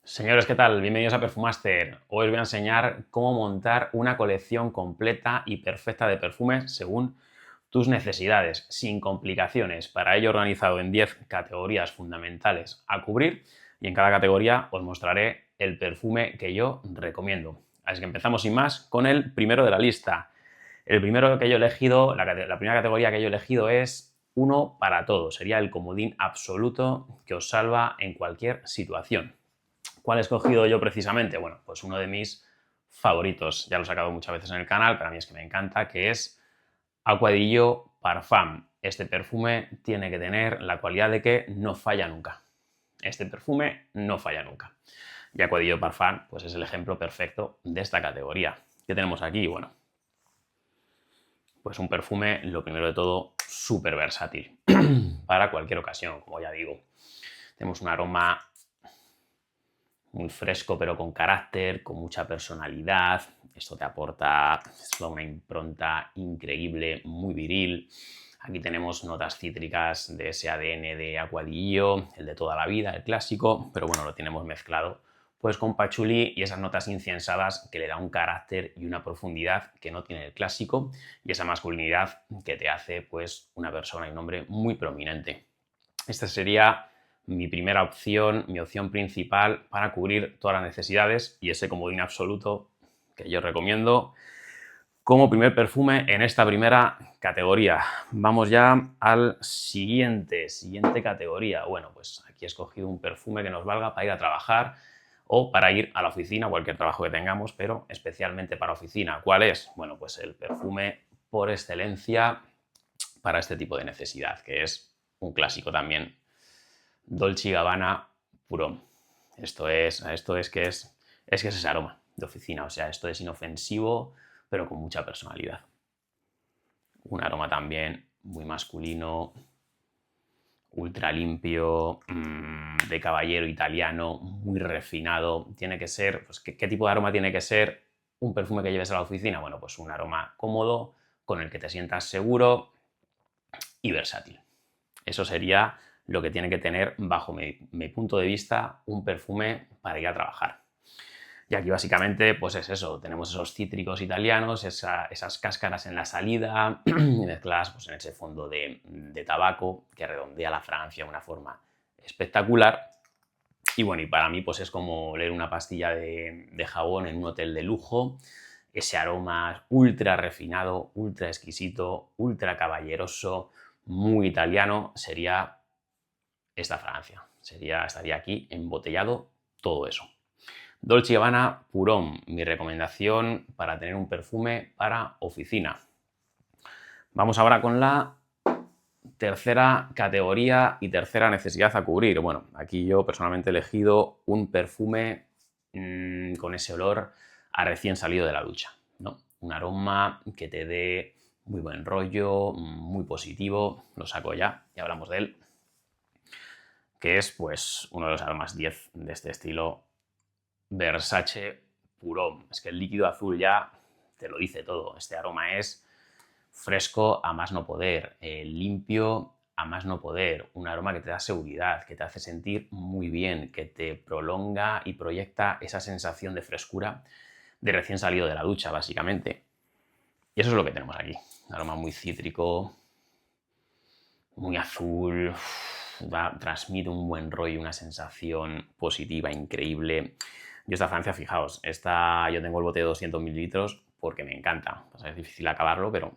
Señores, ¿qué tal? Bienvenidos a Perfumaster. Hoy os voy a enseñar cómo montar una colección completa y perfecta de perfumes según tus necesidades, sin complicaciones. Para ello he organizado en 10 categorías fundamentales a cubrir y en cada categoría os mostraré el perfume que yo recomiendo. Así que empezamos sin más con el primero de la lista. El primero que yo he elegido, la primera categoría que yo he elegido es uno para todos. Sería el comodín absoluto que os salva en cualquier situación. ¿Cuál he escogido yo precisamente? Bueno, pues uno de mis favoritos, ya lo he sacado muchas veces en el canal, pero a mí es que me encanta, que es Acqua di Gio Parfum. Este perfume tiene que tener la cualidad de que no falla nunca. Este perfume no falla nunca. Y Acqua di Gio Parfum pues es el ejemplo perfecto de esta categoría. ¿Qué tenemos aquí? Bueno, pues un perfume, lo primero de todo, súper versátil para cualquier ocasión, como ya digo. Tenemos un aroma muy fresco pero con carácter, con mucha personalidad. Esto te aporta una impronta increíble, muy viril. Aquí tenemos notas cítricas de ese ADN de Acqua di Gio, el de toda la vida, el clásico, pero bueno, lo tenemos mezclado pues con patchouli y esas notas inciensadas que le da un carácter y una profundidad que no tiene el clásico y esa masculinidad que te hace pues una persona y un hombre muy prominente. Esta sería mi primera opción, mi opción principal para cubrir todas las necesidades y ese comodín absoluto que yo recomiendo como primer perfume en esta primera categoría. Vamos ya al siguiente categoría. Bueno, pues aquí he escogido un perfume que nos valga para ir a trabajar o para ir a la oficina, cualquier trabajo que tengamos, pero especialmente para oficina. ¿Cuál es? Bueno, pues el perfume por excelencia para este tipo de necesidad, que es un clásico también, Dolce & Gabbana Purón. Esto es que es ese aroma de oficina, o sea, esto es inofensivo, pero con mucha personalidad. Un aroma también muy masculino, ultra limpio, de caballero italiano, muy refinado. Tiene que ser, pues, ¿qué tipo de aroma tiene que ser un perfume que lleves a la oficina? Bueno, pues un aroma cómodo, con el que te sientas seguro y versátil. Eso sería lo que tiene que tener, bajo mi punto de vista, un perfume para ir a trabajar. Y aquí básicamente pues es eso, tenemos esos cítricos italianos, esas cáscaras en la salida, mezcladas pues en ese fondo de tabaco que redondea la fragancia de una forma espectacular. Y bueno, y para mí pues es como leer una pastilla de jabón en un hotel de lujo, ese aroma ultra refinado, ultra exquisito, ultra caballeroso, muy italiano, sería esta fragancia. Estaría aquí embotellado todo eso. Dolce & Gabbana Purón, mi recomendación para tener un perfume para oficina. Vamos ahora con la tercera categoría y tercera necesidad a cubrir. Bueno, aquí yo personalmente he elegido un perfume con ese olor a recién salido de la ducha, ¿no? Un aroma que te dé muy buen rollo, muy positivo. Lo saco ya y hablamos de él, que es pues uno de los aromas 10 de este estilo, Versace Purón. Es que el líquido azul ya te lo dice todo. Este aroma es fresco a más no poder, limpio a más no poder, un aroma que te da seguridad, que te hace sentir muy bien, que te prolonga y proyecta esa sensación de frescura de recién salido de la ducha, básicamente. Y eso es lo que tenemos aquí. Un aroma muy cítrico, muy azul, transmite un buen rollo, una sensación positiva, increíble. Yo esta Francia, fijaos, yo tengo el bote de 200 mililitros porque me encanta. O sea, es difícil acabarlo, pero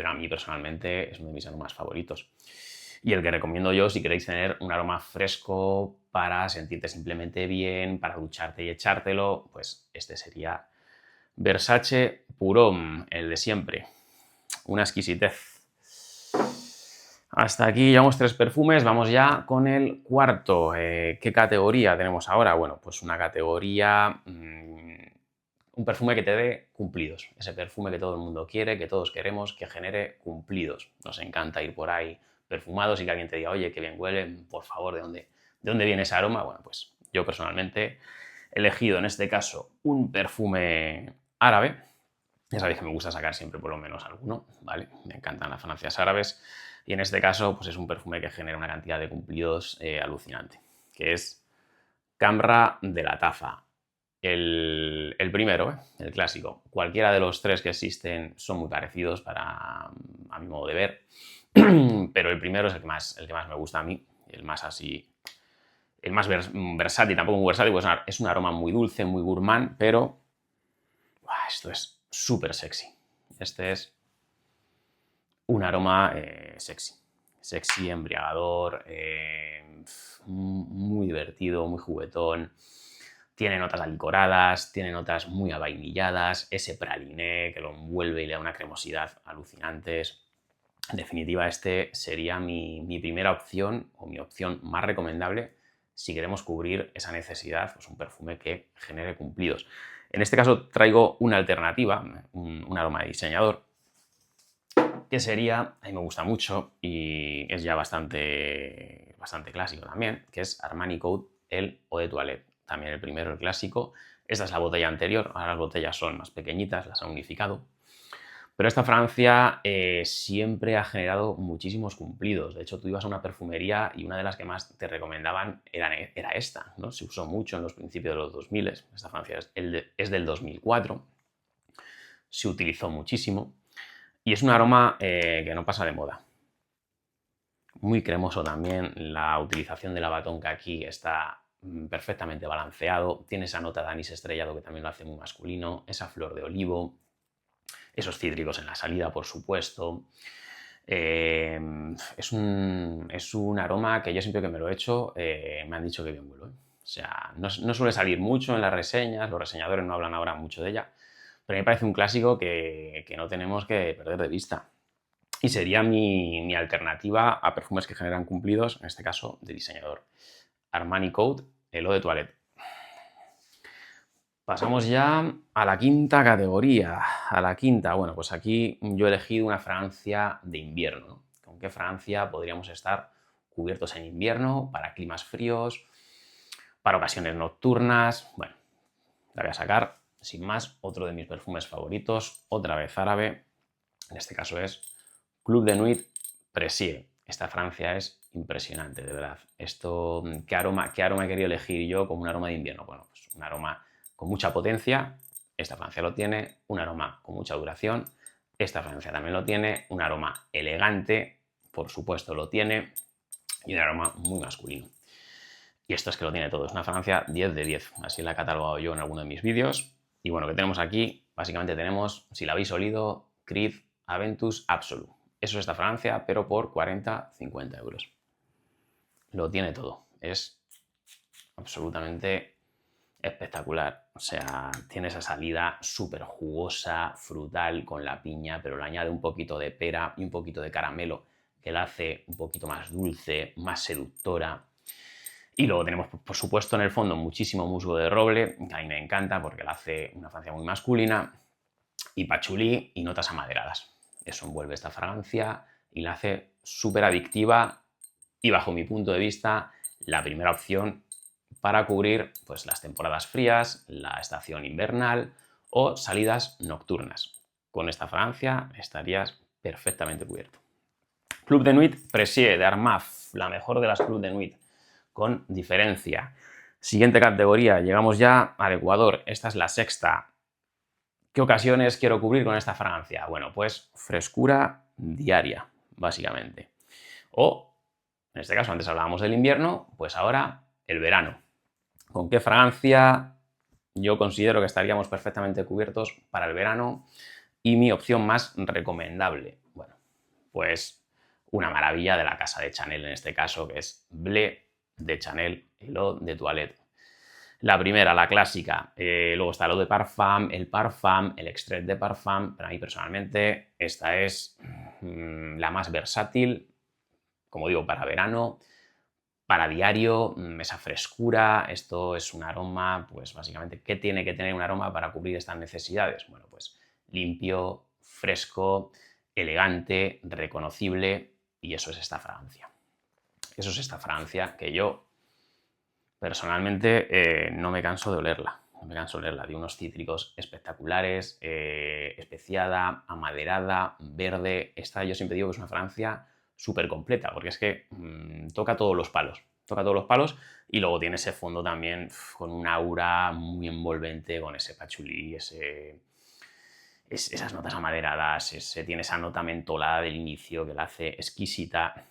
a mí personalmente es uno de mis aromas favoritos. Y el que recomiendo yo si queréis tener un aroma fresco para sentirte simplemente bien, para ducharte y echártelo, pues este sería Versace Purón, el de siempre. Una exquisitez. Hasta aquí llevamos 3 perfumes, vamos ya con el cuarto. ¿Qué categoría tenemos ahora? Bueno, pues una categoría, un perfume que te dé cumplidos. Ese perfume que todo el mundo quiere, que todos queremos, que genere cumplidos. Nos encanta ir por ahí perfumados y que alguien te diga, oye, qué bien huele, por favor, ¿de dónde viene ese aroma? Bueno, pues yo personalmente he elegido en este caso un perfume árabe. Ya sabéis que me gusta sacar siempre por lo menos alguno, ¿vale? Me encantan las fragancias árabes y en este caso pues es un perfume que genera una cantidad de cumplidos alucinante, que es Camra de la Tafa. El primero, el clásico. Cualquiera de los tres que existen son muy parecidos a mi modo de ver, pero el primero es el que más me gusta a mí, el más así, el más versátil, tampoco muy versátil, pues es un aroma muy dulce, muy gourmand, pero esto es súper sexy. Este es un aroma sexy, embriagador, muy divertido, muy juguetón. Tiene notas alicoradas, tiene notas muy avainilladas, ese praliné que lo envuelve y le da una cremosidad alucinantes. En definitiva, este sería mi primera opción o mi opción más recomendable si queremos cubrir esa necesidad, pues un perfume que genere cumplidos. En este caso traigo una alternativa, un aroma de diseñador, que sería, a mí me gusta mucho y es ya bastante clásico también, que es Armani Code, el Eau de Toilette. También el primero, el clásico. Esta es la botella anterior, ahora las botellas son más pequeñitas, las han unificado. Pero esta fragancia siempre ha generado muchísimos cumplidos. De hecho, tú ibas a una perfumería y una de las que más te recomendaban era esta, ¿no? Se usó mucho en los principios de los 2000. Esta fragancia es del 2004. Se utilizó muchísimo. Y es un aroma que no pasa de moda. Muy cremoso también. La utilización de la batonca aquí está perfectamente balanceado. Tiene esa nota de anís estrellado que también lo hace muy masculino. Esa flor de olivo. Esos cítricos en la salida, por supuesto. Es un aroma que yo siempre que me lo he hecho me han dicho que bien huelo. O sea, no suele salir mucho en las reseñas, los reseñadores no hablan ahora mucho de ella, pero me parece un clásico que no tenemos que perder de vista. Y sería mi alternativa a perfumes que generan cumplidos, en este caso de diseñador. Armani Code, el Eau de Toilette. Pasamos ya a la quinta categoría. Bueno, pues aquí yo he elegido una fragancia de invierno, ¿no? ¿Con qué fragancia podríamos estar cubiertos en invierno, para climas fríos, para ocasiones nocturnas? Bueno, la voy a sacar, sin más, otro de mis perfumes favoritos, otra vez árabe. En este caso es Club de Nuit Precieux. Esta fragancia es impresionante, de verdad. ¿Qué aroma he querido elegir yo como un aroma de invierno? Bueno, pues un aroma con mucha potencia, esta fragancia lo tiene, un aroma con mucha duración, esta fragancia también lo tiene, un aroma elegante, por supuesto lo tiene, y un aroma muy masculino. Y esto es que lo tiene todo, es una fragancia 10 de 10, así la he catalogado yo en alguno de mis vídeos. Y bueno, ¿qué tenemos aquí? Básicamente tenemos, si la habéis olido, Creed Aventus Absolu. Eso es esta fragancia, pero por 40-50 euros. Lo tiene todo, es absolutamente espectacular. O sea, tiene esa salida súper jugosa, frutal, con la piña, pero le añade un poquito de pera y un poquito de caramelo, que la hace un poquito más dulce, más seductora. Y luego tenemos, por supuesto, en el fondo muchísimo musgo de roble, que a mí me encanta porque la hace una fragancia muy masculina, y pachulí y notas amaderadas. Eso envuelve esta fragancia y la hace súper adictiva y, bajo mi punto de vista, la primera opción para cubrir pues, las temporadas frías, la estación invernal o salidas nocturnas. Con esta fragancia estarías perfectamente cubierto. Club de Nuit Precieux de Armaf, la mejor de las Club de Nuit, con diferencia. Siguiente categoría, llegamos ya al Ecuador. Esta es la sexta. ¿Qué ocasiones quiero cubrir con esta fragancia? Bueno, pues frescura diaria, básicamente. O, en este caso, antes hablábamos del invierno, pues ahora el verano. ¿Con qué fragancia yo considero que estaríamos perfectamente cubiertos para el verano? Y mi opción más recomendable, bueno, pues una maravilla de la casa de Chanel en este caso, que es Blé de Chanel, el Eau de Toilette. La primera, la clásica, luego está el Eau de Parfum, el Extrait de Parfum, pero a mí personalmente esta es la más versátil, como digo, para verano, para diario, esa frescura. Esto es un aroma, pues básicamente, ¿qué tiene que tener un aroma para cubrir estas necesidades? Bueno, pues limpio, fresco, elegante, reconocible, y eso es esta fragancia. Eso es esta fragancia que yo personalmente no me canso de olerla. No me canso de olerla, de unos cítricos espectaculares, especiada, amaderada, verde. Esta yo siempre digo que es una fragancia súper completa, porque es que toca todos los palos. toca todos los palos. Y luego tiene ese fondo también con un aura muy envolvente, con ese patchouli, esas notas amaderadas, tiene esa nota mentolada del inicio que la hace exquisita.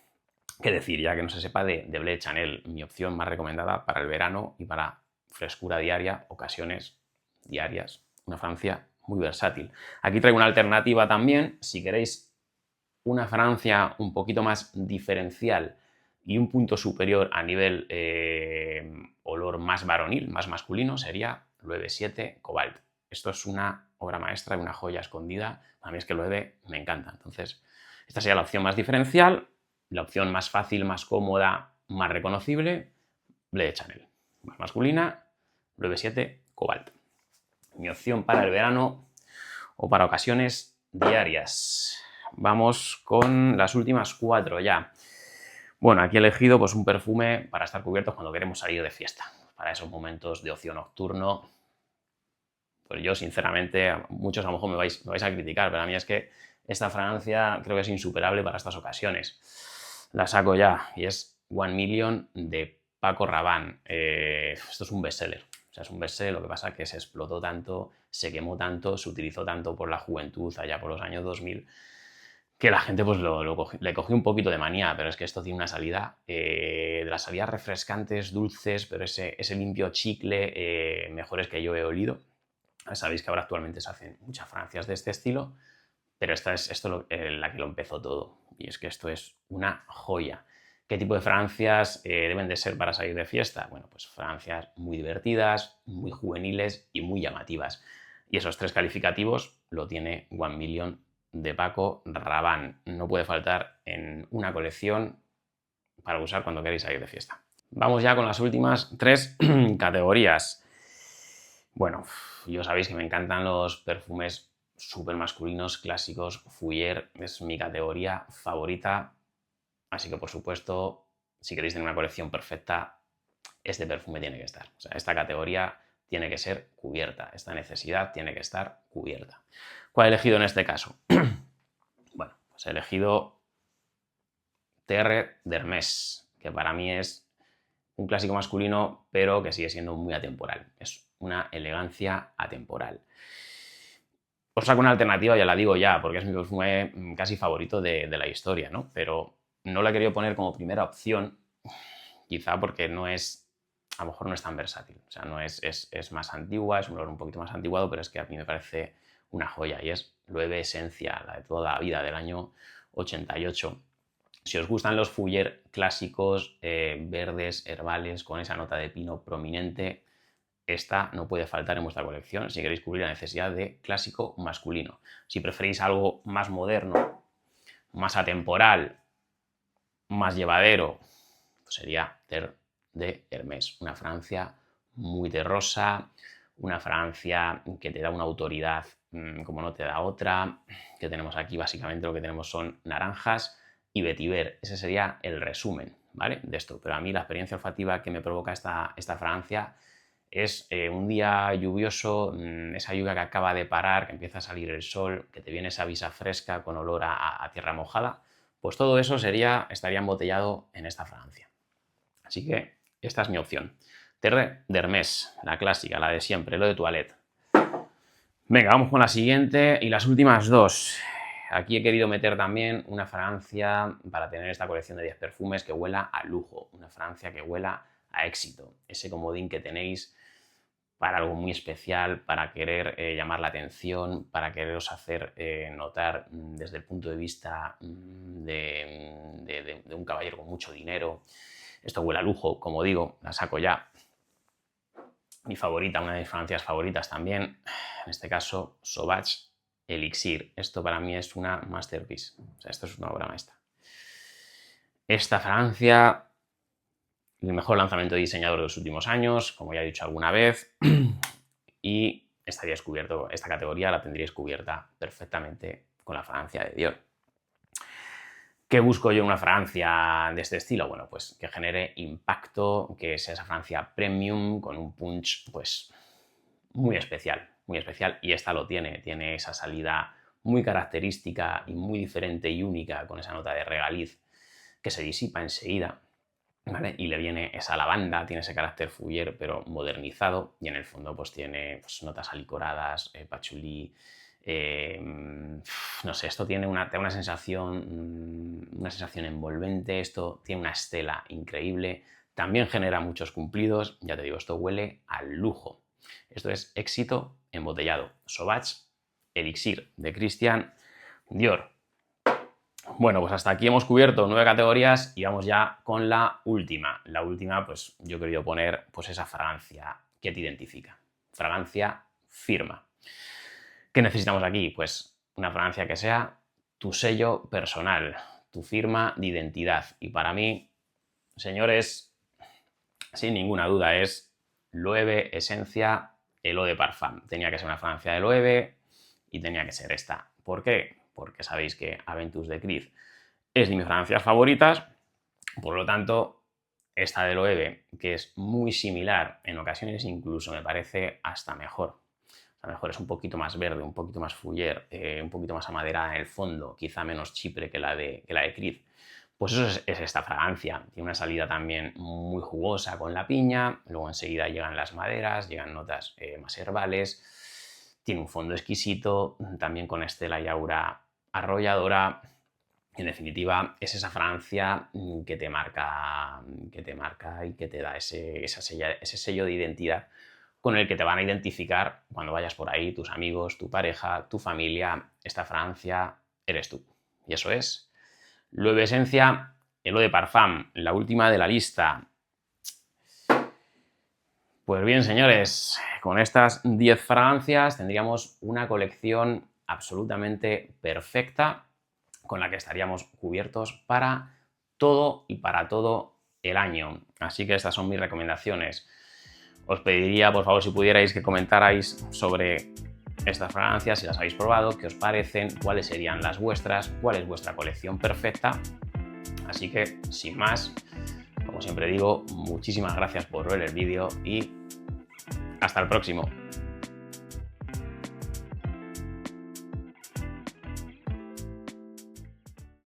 Qué decir, ya que no se sepa de Blé Chanel, mi opción más recomendada para el verano y para frescura diaria, ocasiones diarias, una fragancia muy versátil. Aquí traigo una alternativa también, si queréis una fragancia un poquito más diferencial y un punto superior a nivel olor más varonil, más masculino, sería Loewe 7 Cobalt. Esto es una obra maestra y una joya escondida. A mí es que Loewe me encanta. Entonces, esta sería la opción más diferencial, la opción más fácil, más cómoda, más reconocible, Blé Chanel. Más masculina, Loewe 7 Cobalt. Mi opción para el verano o para ocasiones diarias. Vamos con las últimas 4 ya. Bueno, aquí he elegido pues, un perfume para estar cubiertos cuando queremos salir de fiesta. Para esos momentos de ocio nocturno. Pues yo, sinceramente, muchos a lo mejor me vais a criticar, pero a mí es que esta fragancia creo que es insuperable para estas ocasiones. La saco ya, y es One Million de Paco Rabanne. Esto es un bestseller. O sea, es un bestseller, lo que pasa es que se explotó tanto, se quemó tanto, se utilizó tanto por la juventud allá por los años 2000, que la gente pues le cogió un poquito de manía, pero es que esto tiene una salida, de las salidas refrescantes, dulces, pero ese limpio chicle, mejores que yo he olido. Sabéis que ahora actualmente se hacen muchas fragancias de este estilo, pero esta es la que lo empezó todo. Y es que esto es una joya. ¿Qué tipo de fragancias deben de ser para salir de fiesta? Bueno, pues fragancias muy divertidas, muy juveniles y muy llamativas. Y esos 3 calificativos lo tiene One Million de Paco Rabanne. No puede faltar en una colección para usar cuando queréis salir de fiesta. Vamos ya con las últimas 3 categorías. Bueno, yo sabéis que me encantan los perfumes súper masculinos, clásicos. Fougère es mi categoría favorita. Así que, por supuesto, si queréis tener una colección perfecta, este perfume tiene que estar. O sea, esta categoría tiene que ser cubierta. Esta necesidad tiene que estar cubierta. ¿Cuál he elegido en este caso? Bueno, pues he elegido Terre d'Hermès, que para mí es un clásico masculino, pero que sigue siendo muy atemporal. Es una elegancia atemporal. Os saco una alternativa, ya la digo ya, porque es mi perfume casi favorito de la historia, ¿no? Pero no la he querido poner como primera opción, quizá porque no es, a lo mejor no es tan versátil. O sea, no es más antigua, es un olor un poquito más antiguado, pero es que a mí me parece una joya y es Loewe Esencia, la de toda la vida, del año 88. Si os gustan los Fougère clásicos, verdes, herbales, con esa nota de pino prominente, esta no puede faltar en vuestra colección si queréis cubrir la necesidad de clásico masculino. Si preferís algo más moderno, más atemporal, más llevadero, pues sería Terre d'Hermès, una fragancia muy terrosa, una fragancia que te da una autoridad como no te da otra, que tenemos aquí básicamente lo que tenemos son naranjas y vetiver. Ese sería el resumen, ¿vale? De esto. Pero a mí la experiencia olfativa que me provoca esta fragancia es un día lluvioso, esa lluvia que acaba de parar, que empieza a salir el sol, que te viene esa brisa fresca con olor a tierra mojada, pues todo eso estaría embotellado en esta fragancia. Así que esta es mi opción. Terre d'Hermès, la clásica, la de siempre, lo de toilette. Venga, vamos con la siguiente y las últimas 2. Aquí he querido meter también una fragancia para tener esta colección de 10 perfumes que huela a lujo, una fragancia que huela a éxito, ese comodín que tenéis para algo muy especial, para querer llamar la atención, para quereros hacer notar desde el punto de vista de un caballero con mucho dinero. Esto huele a lujo, como digo, la saco ya. Mi favorita, una de mis fragancias favoritas también, en este caso Sauvage Elixir. Esto para mí es una masterpiece, o sea, esto es una obra maestra. Esta fragancia, el mejor lanzamiento de diseñador de los últimos años, como ya he dicho alguna vez, y estaríais cubierto, esta categoría la tendríais cubierta perfectamente con la fragancia de Dior. ¿Qué busco yo en una fragancia de este estilo? Bueno, pues que genere impacto, que sea esa fragancia premium con un punch pues muy especial, y esta lo tiene esa salida muy característica y muy diferente y única con esa nota de regaliz que se disipa enseguida. ¿vale? Y le viene esa lavanda, tiene ese carácter fougère pero modernizado, y en el fondo pues tiene pues, notas alicoradas, patchouli, no sé, esto tiene te da una sensación envolvente, esto tiene una estela increíble, también genera muchos cumplidos, ya te digo, esto huele al lujo. Esto es éxito embotellado. Sauvage Elixir de Christian Dior. Bueno, pues hasta aquí hemos cubierto 9 categorías y vamos ya con la última. La última, pues yo he querido poner pues esa fragancia que te identifica. Fragancia firma. ¿Qué necesitamos aquí? Pues una fragancia que sea tu sello personal, tu firma de identidad. Y para mí, señores, sin ninguna duda, es Loewe Esencia Eau de Parfum. Tenía que ser una fragancia de Loewe y tenía que ser esta. ¿Por qué? Porque sabéis que Aventus de Creed es de mis fragancias favoritas, por lo tanto, esta de Loewe, que es muy similar, en ocasiones incluso me parece hasta mejor. A lo mejor es un poquito más verde, un poquito más fougère, un poquito más amaderada en el fondo, quizá menos chipre que la de Creed. Pues eso es esta fragancia. Tiene una salida también muy jugosa con la piña, luego enseguida llegan las maderas, llegan notas más herbales, tiene un fondo exquisito, también con estela y aura arrolladora. En definitiva, es esa fragancia que te marca y que te da ese sello de identidad con el que te van a identificar cuando vayas por ahí, tus amigos, tu pareja, tu familia. Esta fragancia eres tú. Y eso es Loewe Esencia Eau de Parfum, la última de la lista. Pues bien, señores, con estas 10 fragancias tendríamos una colección absolutamente perfecta con la que estaríamos cubiertos para todo y para todo el año. Así que estas son mis recomendaciones. Os pediría, por favor, si pudierais que comentarais sobre estas fragancias, si las habéis probado, qué os parecen, cuáles serían las vuestras, cuál es vuestra colección perfecta. Así que, sin más, como siempre digo, muchísimas gracias por ver el vídeo y hasta el próximo.